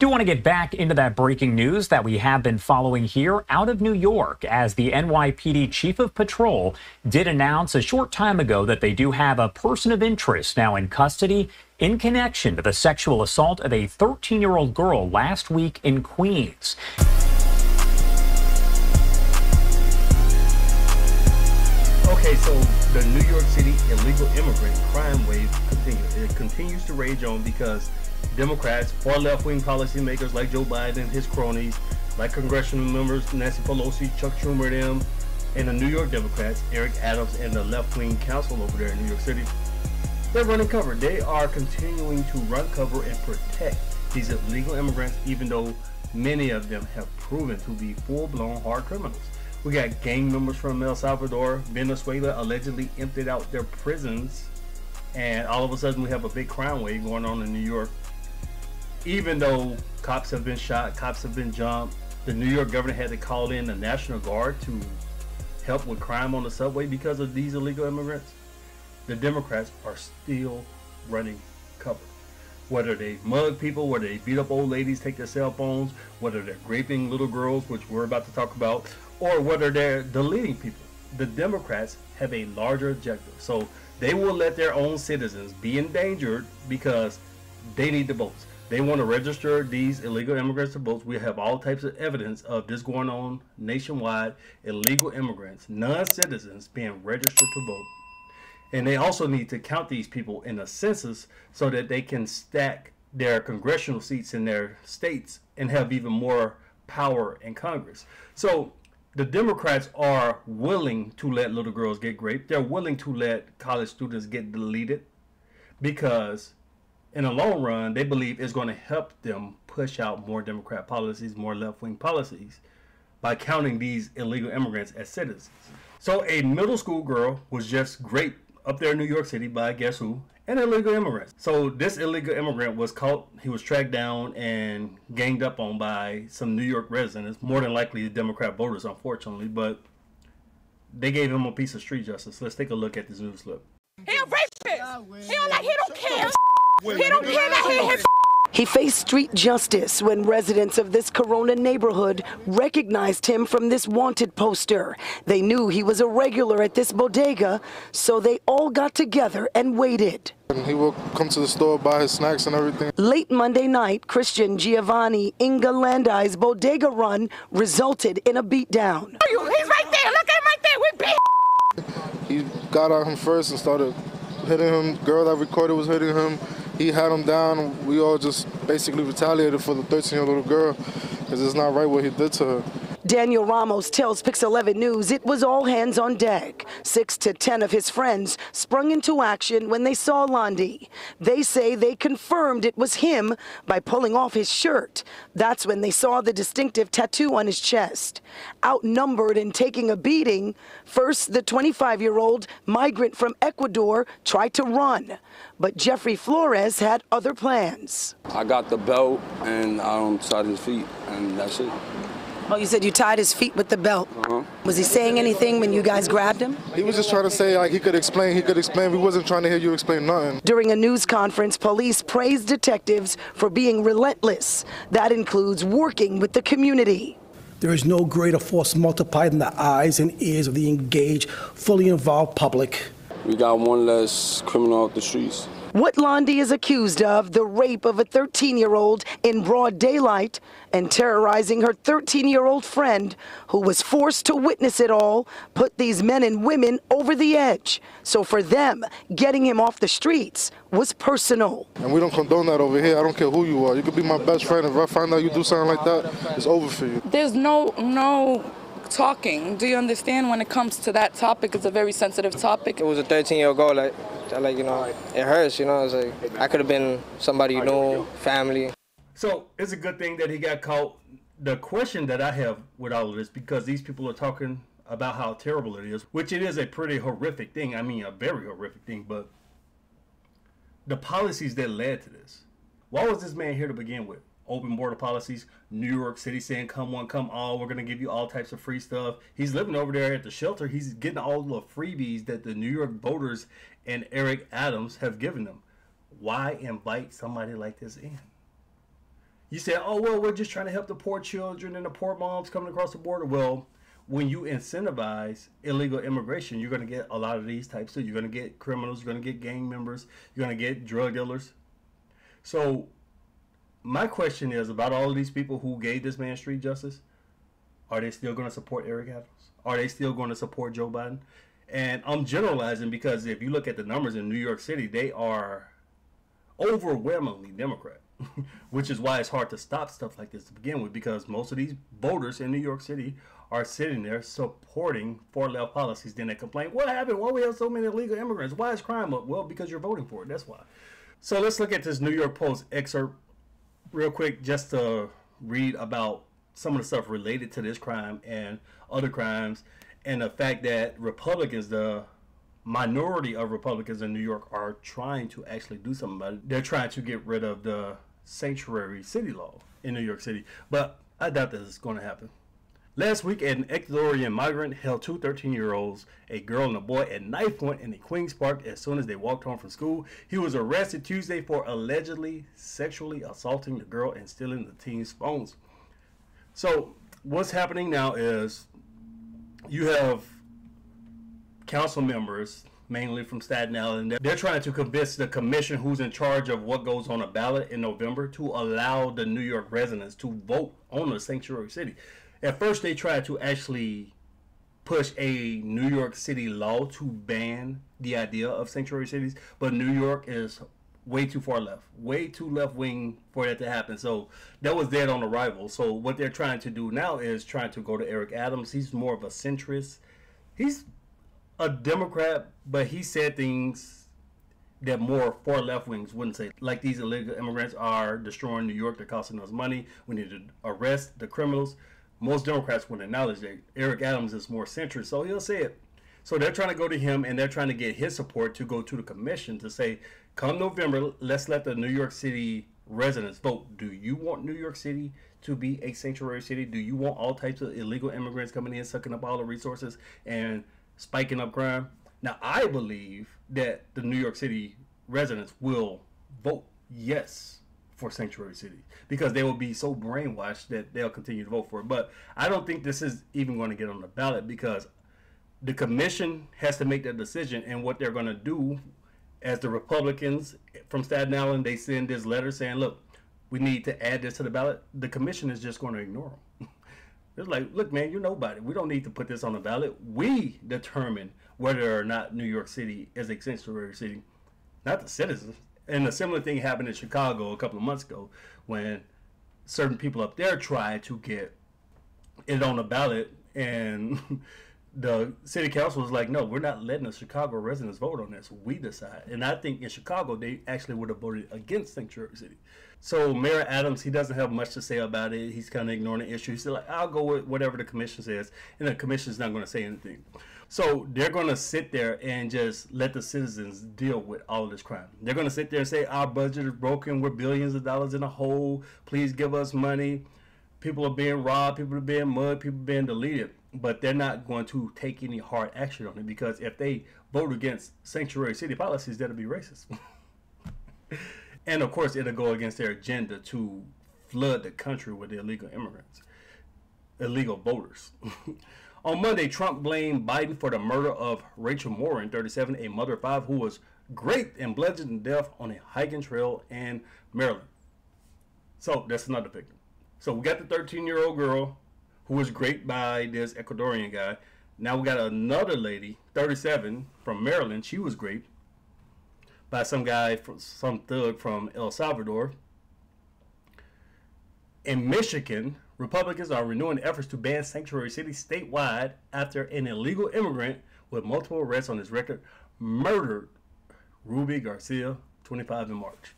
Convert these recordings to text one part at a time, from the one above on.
Do want to get back into that breaking news that we have been following here out of New York, as the NYPD Chief of Patrol did announce a short time ago that they do have a person of interest now in custody in connection to the sexual assault of a 13-year-old girl last week in Queens. Okay, so the New York City illegal immigrant crime wave continues. It continues to rage on because Democrats, far left-wing policymakers like Joe Biden, his cronies, like congressional members Nancy Pelosi, Chuck Schumer, them, and the New York Democrats, Eric Adams, and the left-wing council over there in New York City, they're running cover. They are continuing to run cover and protect these illegal immigrants, even though many of them have proven to be full-blown hard criminals. We got gang members from El Salvador, Venezuela allegedly emptied out their prisons, and all of a sudden we have a big crime wave going on in New York. Even though cops have been shot, cops have been jumped, the New York governor had to call in the National Guard to help with crime on the subway because of these illegal immigrants. The Democrats are still running cover. Whether they mug people, whether they beat up old ladies, take their cell phones, whether they're raping little girls, which we're about to talk about, or whether they're deleting people, the Democrats have a larger objective. So they will let their own citizens be endangered because they need the votes. They want to register these illegal immigrants to vote. We have all types of evidence of this going on nationwide. Illegal immigrants, non-citizens, being registered to vote. And they also need to count these people in a census so that they can stack their congressional seats in their states and have even more power in Congress. So the Democrats are willing to let little girls get raped. They're willing to let college students get deleted because in the long run, they believe it's going to help them push out more Democrat policies, more left-wing policies by counting these illegal immigrants as citizens. So a middle school girl was just raped up there in New York City by guess who? An illegal immigrant. So this illegal immigrant was caught, he was tracked down and ganged up on by some New York residents, more than likely the Democrat voters, unfortunately, but they gave him a piece of street justice. Let's take a look at this news clip. He a rapist. He don't care. He don't care that he hit. He faced street justice when residents of this Corona neighborhood recognized him from this wanted poster. They knew he was a regular at this bodega, so they all got together and waited. He will come to the store, buy his snacks and everything. Late Monday night, Christian Giovanni Inga-Landi's bodega run resulted in a beatdown. He's right there. Look at him right there. We beat. He got at him first and started hitting him. Girl that recorded was hitting him. He had him down. We all just basically retaliated for the 13-year-old little girl because it's not right what he did to her. Daniel Ramos tells Pix 11 News it was all hands on deck. 6 to 10 of his friends sprung into action when they saw Landi. They say they confirmed it was him by pulling off his shirt. That's when they saw the distinctive tattoo on his chest. Outnumbered and taking a beating, first the 25-year-old migrant from Ecuador tried to run. But Jeffrey Flores had other plans. I got the belt and I tied his feet, and that's it. Oh, you said you tied his feet with the belt. Uh-huh. Was he saying anything when you guys grabbed him? He was just trying to say, like, he could explain. We wasn't trying to hear you explain nothing. During a news conference, police praised detectives for being relentless. That includes working with the community. There is no greater force multiplied than the eyes and ears of the engaged, fully involved public. We got one less criminal off the streets. What Landi is accused of, the rape of a 13-year-old in broad daylight and terrorizing her 13-year-old friend who was forced to witness it all, put these men and women over the edge. So for them, getting him off the streets was personal. And we don't condone that over here. I don't care who you are. You could be my best friend. If I find out you do something like that, it's over for you. There's no talking. Do you understand? When it comes to that topic, it's a very sensitive topic. It was a 13-year-old girl, like, you know, it hurts, you know. It's like, I could have been somebody you know, family. So it's a good thing that he got caught. The question that I have with all of this, because these people are talking about how terrible it is, which it is a pretty horrific thing. I mean, a very horrific thing, but the policies that led to this. Why was this man here to begin with? Open border policies, New York City saying come one, come all, we're going to give you all types of free stuff. He's living over there at the shelter. He's getting all the freebies that the New York voters and Eric Adams have given them. Why invite somebody like this in? You say, oh, well, we're just trying to help the poor children and the poor moms coming across the border. Well, when you incentivize illegal immigration, you're going to get a lot of these types too. You're going to get criminals, you're going to get gang members, you're going to get drug dealers. So my question is about all of these people who gave this man street justice. Are they still going to support Eric Adams? Are they still going to support Joe Biden? And I'm generalizing because if you look at the numbers in New York City, they are overwhelmingly Democrat, which is why it's hard to stop stuff like this to begin with, because most of these voters in New York City are sitting there supporting far-left policies. Then they complain, what happened? Why we have so many illegal immigrants? Why is crime up? Well, because you're voting for it. That's why. So let's look at this New York Post excerpt real quick just to read about some of the stuff related to this crime and other crimes, and the fact that Republicans, the minority of Republicans in New York, are trying to actually do something about it. They're trying to get rid of the sanctuary city law in New York City, but I doubt this is going to happen. Last week, an Ecuadorian migrant held two 13-year-olds, a girl and a boy, at knife point in the Queens Park as soon as they walked home from school. He was arrested Tuesday for allegedly sexually assaulting the girl and stealing the teen's phones. So what's happening now is you have council members, mainly from Staten Island. They're trying to convince the commission, who's in charge of what goes on a ballot in November, to allow the New York residents to vote on the sanctuary city. At first, they tried to actually push a New York City law to ban the idea of sanctuary cities, but New York is way too far left, way too left-wing for that to happen. So that was dead on arrival. So what they're trying to do now is trying to go to Eric Adams. He's more of a centrist. He's a Democrat, but he said things that more far left wings wouldn't say. Like, these illegal immigrants are destroying New York. They're costing us money. We need to arrest the criminals. Most Democrats wouldn't acknowledge that. Eric Adams is more centrist, so he'll say it. So they're trying to go to him, and they're trying to get his support to go to the commission to say, come November, let's let the New York City residents vote. Do you want New York City to be a sanctuary city? Do you want all types of illegal immigrants coming in, sucking up all the resources and spiking up crime? Now, I believe that the New York City residents will vote yes for sanctuary city, because they will be so brainwashed that they'll continue to vote for it. But I don't think this is even going to get on the ballot, because the commission has to make that decision. And what they're going to do, as the Republicans from Staten Island, they send this letter saying, look, we need to add this to the ballot. The commission is just going to ignore them. It's like, look, man, you're nobody. We don't need to put this on the ballot. We determine whether or not New York City is a sanctuary city, not the citizens. And a similar thing happened in Chicago a couple of months ago, when certain people up there tried to get it on the ballot, and the city council was like, no, we're not letting the Chicago residents vote on this. We decide. And I think in Chicago, they actually would have voted against sanctuary city. So Mayor Adams, he doesn't have much to say about it. He's kind of ignoring the issue. He's like, I'll go with whatever the commission says. And the commission's not going to say anything. So they're going to sit there and just let the citizens deal with all of this crime. They're going to sit there and say, our budget is broken. We're billions of dollars in a hole. Please give us money. People are being robbed. People are being mugged. People are being deleted. But they're not going to take any hard action on it, because if they vote against sanctuary city policies, that'll be racist. And of course, it'll go against their agenda to flood the country with illegal immigrants, illegal voters. On Monday, Trump blamed Biden for the murder of Rachel Morin, 37, a mother of 5, who was raped and bludgeoned to death on a hiking trail in Maryland. So that's another victim. So we got the 13-year-old girl who was raped by this Ecuadorian guy. Now we got another lady, 37, from Maryland. She was raped by some guy, some thug from El Salvador. In Michigan, Republicans are renewing efforts to ban sanctuary cities statewide after an illegal immigrant with multiple arrests on his record murdered Ruby Garcia, 25, in March.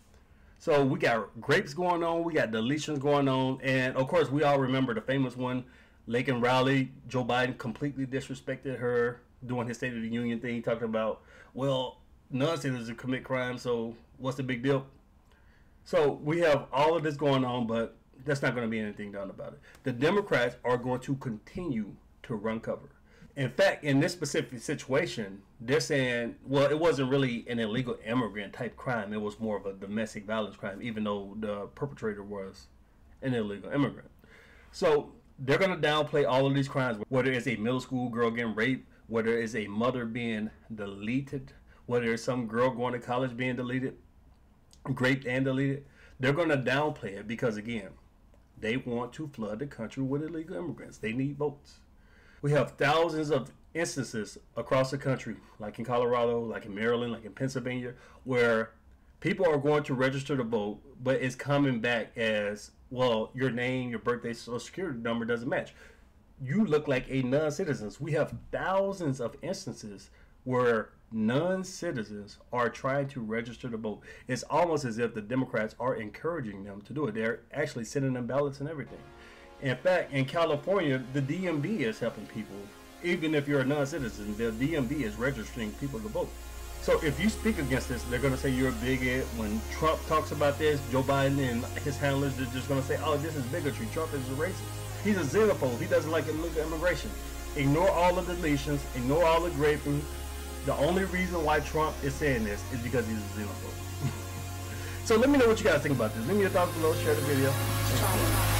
So we got rapes going on, we got deletions going on, and of course we all remember the famous one, Laken Riley. Joe Biden completely disrespected her doing his State of the Union thing, talking about, well, non-citizens commit crime, so what's the big deal? So we have all of this going on, but there's not going to be anything done about it. The Democrats are going to continue to run cover. In fact, in this specific situation, they're saying, well, it wasn't really an illegal immigrant type crime. It was more of a domestic violence crime, even though the perpetrator was an illegal immigrant. So they're going to downplay all of these crimes, whether it's a middle school girl getting raped, whether it's a mother being deleted, whether it's some girl going to college being deleted, raped and deleted. They're going to downplay it because, again, they want to flood the country with illegal immigrants. They need votes. We have thousands of instances across the country, like in Colorado, like in Maryland, like in Pennsylvania, where people are going to register to vote, but it's coming back as, well, your name, your birthday, social security number doesn't match. You look like a non-citizen. We have thousands of instances where non-citizens are trying to register to vote. It's almost as if the Democrats are encouraging them to do it. They're actually sending them ballots and everything. In fact, in California, the DMV is helping people. Even if you're a non-citizen, the DMV is registering people to vote. So if you speak against this, they're going to say you're a bigot. When Trump talks about this, Joe Biden and his handlers are just going to say, oh, this is bigotry. Trump is a racist. He's a xenophobe. He doesn't like illegal immigration. Ignore all the deletions. Ignore all the graping. The only reason why Trump is saying this is because he's a xenophobe. So let me know what you guys think about this. Leave me your thoughts below. Share the video.